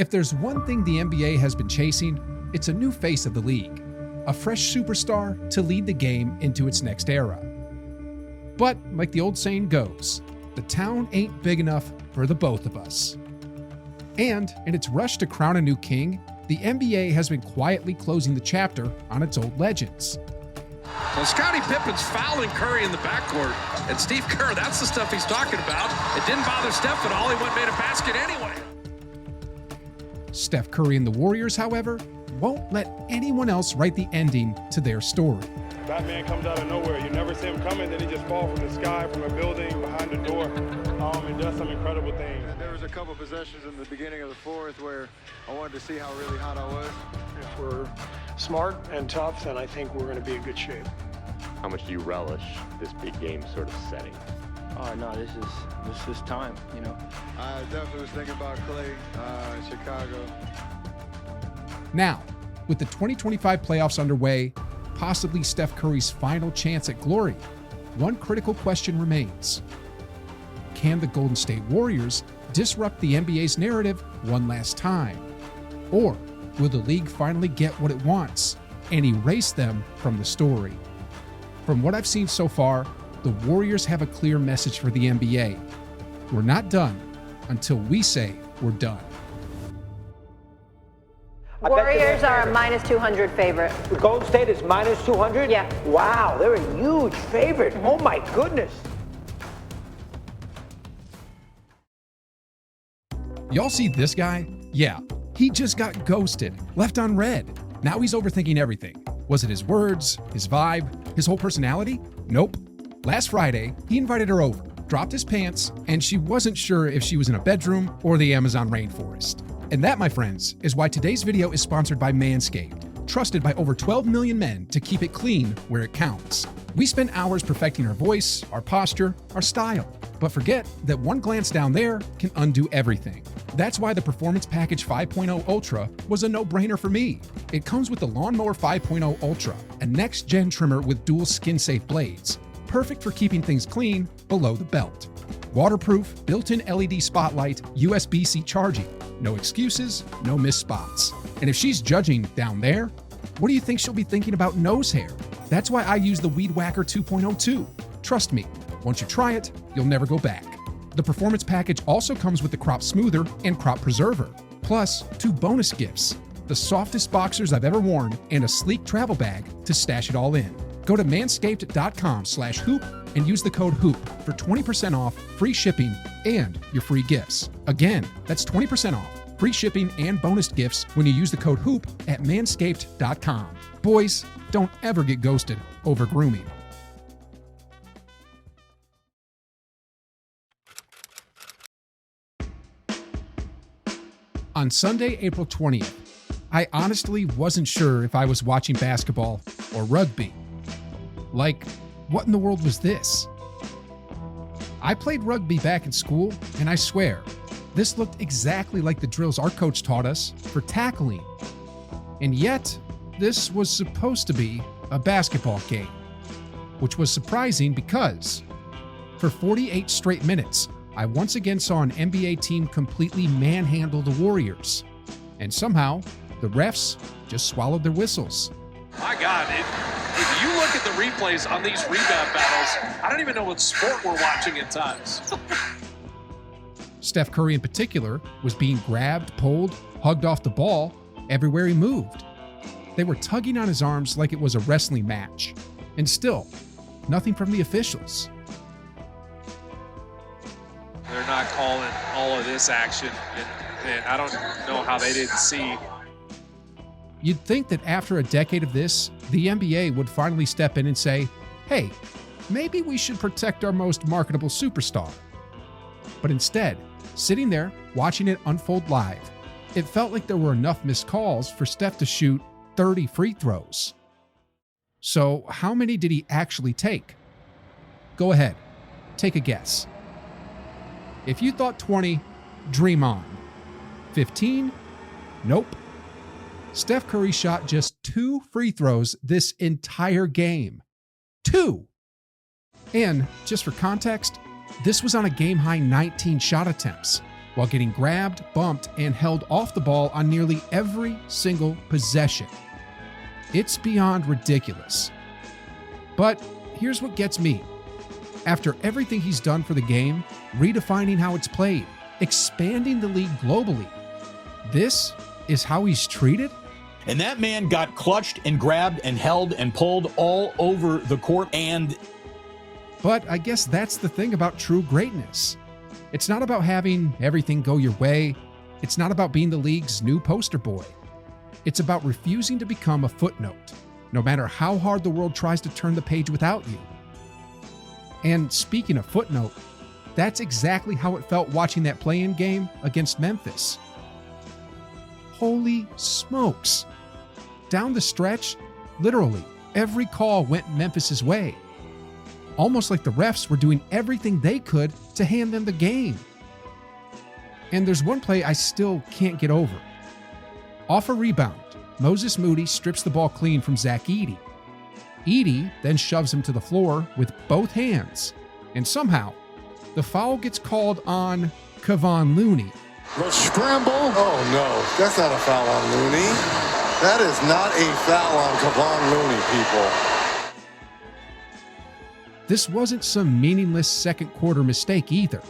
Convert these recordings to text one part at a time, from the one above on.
If there's one thing the NBA has been chasing, it's a new face of the league, a fresh superstar to lead the game into its next era. But like the old saying goes, the town ain't big enough for the both of us. And in its rush to crown a new king, the NBA has been quietly closing the chapter on its old legends. So Scottie Pippen's fouling Curry in the backcourt, and Steve Kerr, that's the stuff he's talking about. It didn't bother Steph at all. He went and made a basket anyway. Steph Curry and the Warriors, however, won't let anyone else write the ending to their story. Batman comes out of nowhere. You never see him coming, then he just falls from the sky, from a building, behind the door, and does some incredible things. There was a couple possessions in the beginning of the fourth where I wanted to see how really hot I was. If we're smart and tough, then I think we're going to be in good shape. How much do you relish this big game sort of setting? Oh no, this is time, you know. I definitely was thinking about Clay, Chicago. Now, with the 2025 playoffs underway, possibly Steph Curry's final chance at glory, one critical question remains. Can the Golden State Warriors disrupt the NBA's narrative one last time? Or will the league finally get what it wants and erase them from the story? From what I've seen so far, the Warriors have a clear message for the NBA. We're not done until we say we're done. Warriors are a minus 200 favorite. Golden State is minus 200? Yeah. Wow, they're a huge favorite. Oh my goodness. Y'all see this guy? Yeah, he just got ghosted, left on red. Now he's overthinking everything. Was it his words, his vibe, his whole personality? Nope. Last Friday, he invited her over, dropped his pants, and she wasn't sure if she was in a bedroom or the Amazon rainforest. And that, my friends, is why today's video is sponsored by Manscaped, trusted by over 12 million men to keep it clean where it counts. We spend hours perfecting our voice, our posture, our style, but forget that one glance down there can undo everything. That's why the Performance Package 5.0 Ultra was a no-brainer for me. It comes with the Lawnmower 5.0 Ultra, a next-gen trimmer with dual skin-safe blades, perfect for keeping things clean below the belt. Waterproof, built-in LED spotlight, USB-C charging. No excuses, no missed spots. And if she's judging down there, what do you think she'll be thinking about nose hair? That's why I use the Weed Whacker 2.0 too. Trust me, once you try it, you'll never go back. The Performance Package also comes with the Crop Smoother and Crop Preserver, plus 2 bonus gifts, the softest boxers I've ever worn and a sleek travel bag to stash it all in. Go to manscaped.com/hoop and use the code HOOP for 20% off, free shipping, and your free gifts. Again, that's 20% off, free shipping, and bonus gifts when you use the code HOOP at manscaped.com. Boys, don't ever get ghosted over grooming. On Sunday, April 20th, I honestly wasn't sure if I was watching basketball or rugby. Like, what in the world was this? I played rugby back in school, and I swear, this looked exactly like the drills our coach taught us for tackling. And yet, this was supposed to be a basketball game, which was surprising because for 48 straight minutes, I once again saw an NBA team completely manhandle the Warriors. And somehow, the refs just swallowed their whistles. My God, if you look at the replays on these rebound battles, I don't even know what sport we're watching at times. Steph Curry in particular was being grabbed, pulled, hugged off the ball everywhere he moved. They were tugging on his arms like it was a wrestling match. And still, nothing from the officials. They're not calling all of this action, and I don't know how they didn't see. You'd think that after a decade of this, the NBA would finally step in and say, hey, maybe we should protect our most marketable superstar. But instead, sitting there, watching it unfold live, it felt like there were enough missed calls for Steph to shoot 30 free throws. So how many did he actually take? Go ahead, take a guess. If you thought 20, dream on. 15? Nope. Steph Curry shot just 2 free throws this entire game. 2! And, just for context, this was on a game-high 19 shot attempts. while getting grabbed, bumped, and held off the ball on nearly every single possession. It's beyond ridiculous. But here's what gets me. After everything he's done for the game, redefining how it's played, expanding the league globally, this is how he's treated? And that man got clutched and grabbed and held and pulled all over the court and... But I guess that's the thing about true greatness. It's not about having everything go your way. It's not about being the league's new poster boy. It's about refusing to become a footnote, no matter how hard the world tries to turn the page without you. And speaking of footnote, that's exactly how it felt watching that play-in game against Memphis. Holy smokes. Down the stretch, literally every call went Memphis's way. Almost like the refs were doing everything they could to hand them the game. And there's one play I still can't get over. Off a rebound, Moses Moody strips the ball clean from Zach Edey. Edey then shoves him to the floor with both hands, and somehow the foul gets called on Kevon Looney. The scramble. Oh no, that's not a foul on Looney. That is not a foul on Kevon Looney, people. This wasn't some meaningless second quarter mistake either.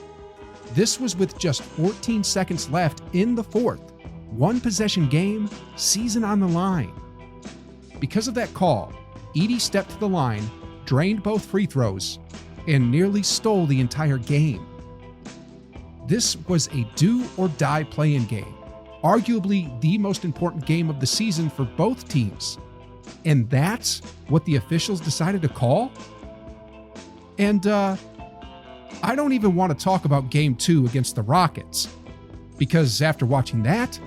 This was with just 14 seconds left in the fourth. One possession game, season on the line. Because of that call, Edey stepped to the line, drained both free throws, and nearly stole the entire game. This was a do-or-die play-in game, arguably the most important game of the season for both teams. And that's what the officials decided to call? And I don't even want to talk about Game 2 against the Rockets, because after watching that,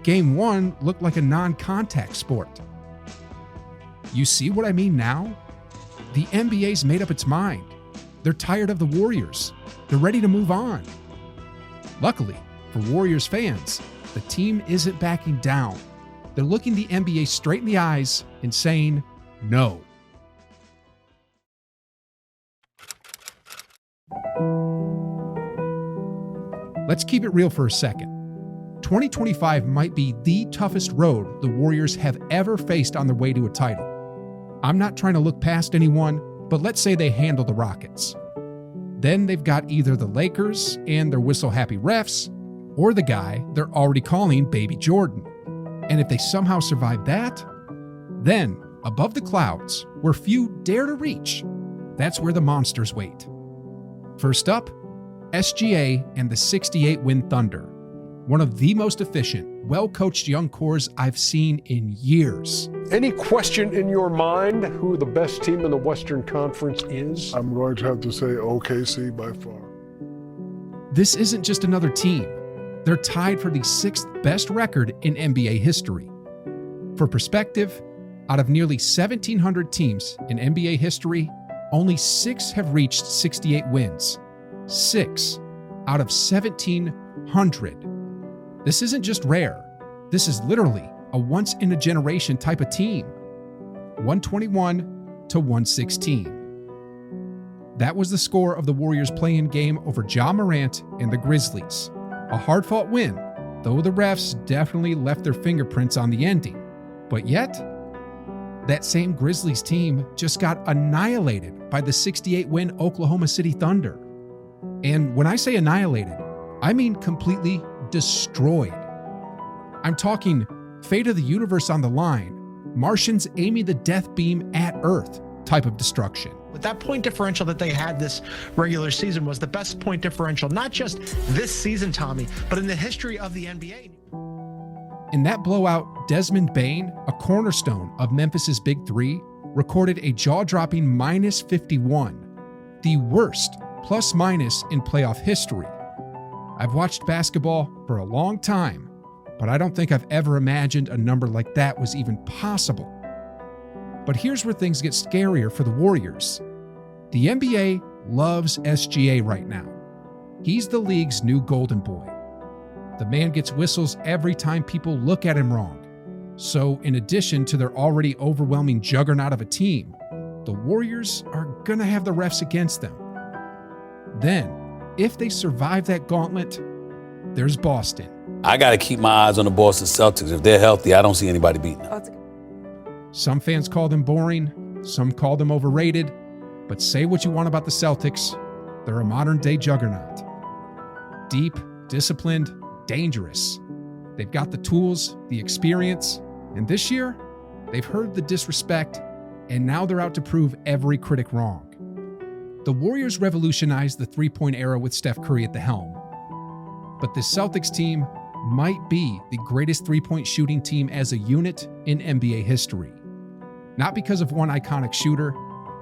Game 1 looked like a non-contact sport. You see what I mean now? The NBA's made up its mind. They're tired of the Warriors. They're ready to move on. Luckily, for Warriors fans, the team isn't backing down. They're looking the NBA straight in the eyes and saying no. Let's keep it real for a second. 2025 might be the toughest road the Warriors have ever faced on their way to a title. I'm not trying to look past anyone, but let's say they handle the Rockets. Then they've got either the Lakers and their whistle-happy refs, or the guy they're already calling Baby Jordan. And if they somehow survive that, then, above the clouds, where few dare to reach, that's where the monsters wait. First up, SGA and the 68-win Thunder, one of the most efficient, well-coached young cores I've seen in years. Any question in your mind who the best team in the Western Conference is? I'm going to have to say OKC by far. This isn't just another team. They're tied for the 6th best record in NBA history. For perspective, out of nearly 1,700 teams in NBA history, only 6 have reached 68 wins. 6 out of 1,700. This isn't just rare. This is literally a once-in-a-generation type of team. 121 to 116. That was the score of the Warriors' play-in game over Ja Morant and the Grizzlies. A hard-fought win, though the refs definitely left their fingerprints on the ending. But yet, that same Grizzlies team just got annihilated by the 68-win Oklahoma City Thunder. And when I say annihilated, I mean completely destroyed. I'm talking fate of the universe on the line, Martians aiming the death beam at Earth type of destruction. With that point differential that they had this regular season was the best point differential, not just this season, Tommy, but in the history of the NBA. In that blowout, Desmond Bane, a cornerstone of Memphis's Big Three, recorded a jaw-dropping -51, the worst plus-minus in playoff history. I've watched basketball for a long time, but I don't think I've ever imagined a number like that was even possible. But here's where things get scarier for the Warriors. The NBA loves SGA right now. He's the league's new golden boy. The man gets whistles every time people look at him wrong. So in addition to their already overwhelming juggernaut of a team, the Warriors are gonna have the refs against them. Then, if they survive that gauntlet, there's Boston. I got to keep my eyes on the Boston Celtics. If they're healthy, I don't see anybody beating them. Some fans call them boring, some call them overrated, but say what you want about the Celtics, they're a modern-day juggernaut. Deep, disciplined, dangerous. They've got the tools, the experience, and this year, they've heard the disrespect, and now they're out to prove every critic wrong. The Warriors revolutionized the three-point era with Steph Curry at the helm. But this Celtics team might be the greatest three-point shooting team as a unit in NBA history. Not because of one iconic shooter,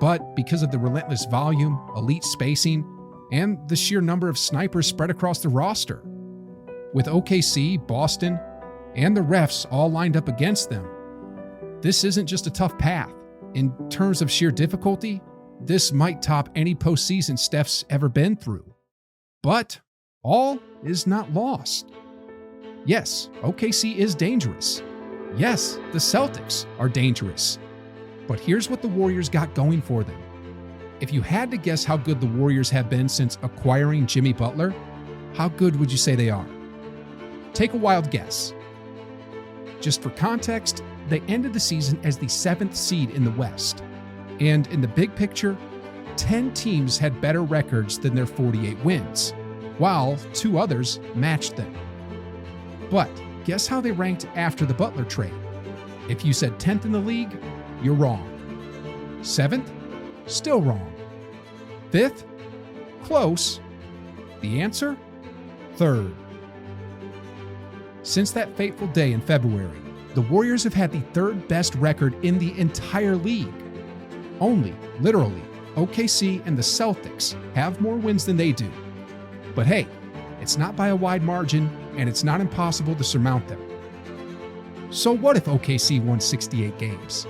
but because of the relentless volume, elite spacing, and the sheer number of snipers spread across the roster. With OKC, Boston, and the refs all lined up against them, this isn't just a tough path. In terms of sheer difficulty, this might top any postseason Steph's ever been through. But all is not lost. Yes, OKC is dangerous. Yes, the Celtics are dangerous. But here's what the Warriors got going for them. If you had to guess how good the Warriors have been since acquiring Jimmy Butler, how good would you say they are? Take a wild guess. Just for context, they ended the season as the 7th seed in the West. And in the big picture, 10 teams had better records than their 48 wins, while 2 others matched them. But guess how they ranked after the Butler trade? If you said 10th in the league, you're wrong. 7th? Still wrong. 5th? Close. The answer? 3rd. Since that fateful day in February, the Warriors have had the 3rd best record in the entire league. Only, literally, OKC and the Celtics have more wins than they do. But hey, it's not by a wide margin, and it's not impossible to surmount them. So what if OKC won 68 games?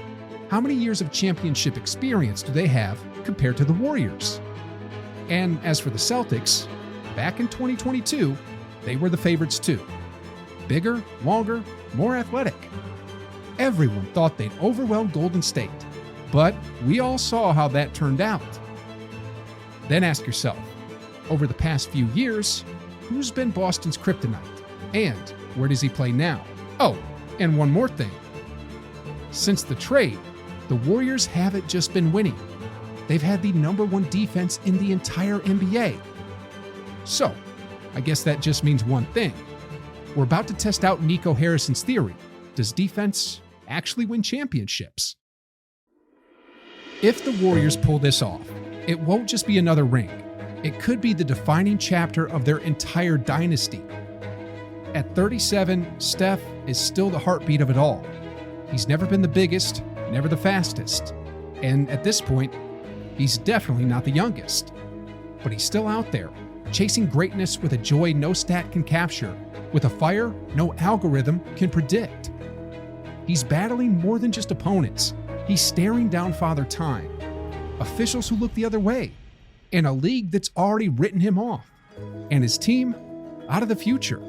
How many years of championship experience do they have compared to the Warriors? And as for the Celtics, back in 2022, they were the favorites too. Bigger, longer, more athletic. Everyone thought they'd overwhelm Golden State, but we all saw how that turned out. Then ask yourself, over the past few years, who's been Boston's kryptonite? And where does he play now? Oh, and one more thing. Since the trade, the Warriors haven't just been winning. They've had the #1 defense in the entire NBA. So, I guess that just means one thing. We're about to test out Nico Harrison's theory. Does defense actually win championships? If the Warriors pull this off, it won't just be another ring. It could be the defining chapter of their entire dynasty. At 37, Steph is still the heartbeat of it all. He's never been the biggest, never the fastest. And at this point, he's definitely not the youngest. But he's still out there, chasing greatness with a joy no stat can capture, with a fire no algorithm can predict. He's battling more than just opponents. He's staring down Father Time, officials who look the other way, and a league that's already written him off, and his team out of the future.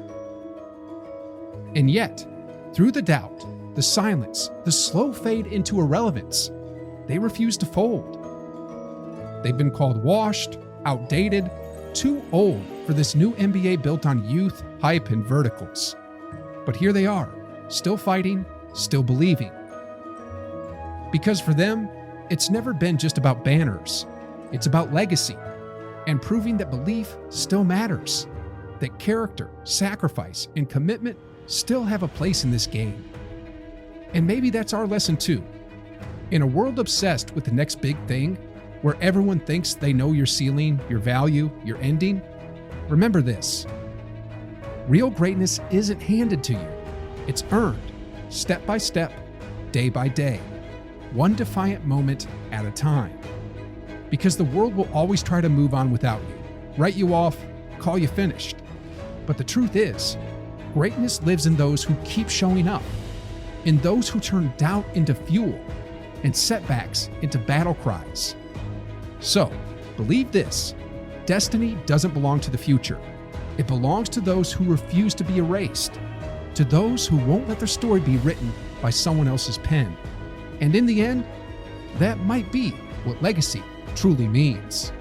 And yet, through the doubt, the silence, the slow fade into irrelevance, they refuse to fold. They've been called washed, outdated, too old for this new NBA built on youth, hype, and verticals. But here they are, still fighting, still believing. Because for them, it's never been just about banners. It's about legacy and proving that belief still matters, that character, sacrifice, and commitment still have a place in this game. And maybe that's our lesson too. In a world obsessed with the next big thing, where everyone thinks they know your ceiling, your value, your ending, remember this. Real greatness isn't handed to you. It's earned, step by step, day by day, one defiant moment at a time. Because the world will always try to move on without you, write you off, call you finished. But the truth is, greatness lives in those who keep showing up, in those who turn doubt into fuel and setbacks into battle cries. So, believe this, destiny doesn't belong to the future. It belongs to those who refuse to be erased, to those who won't let their story be written by someone else's pen. And in the end, that might be what legacy truly means.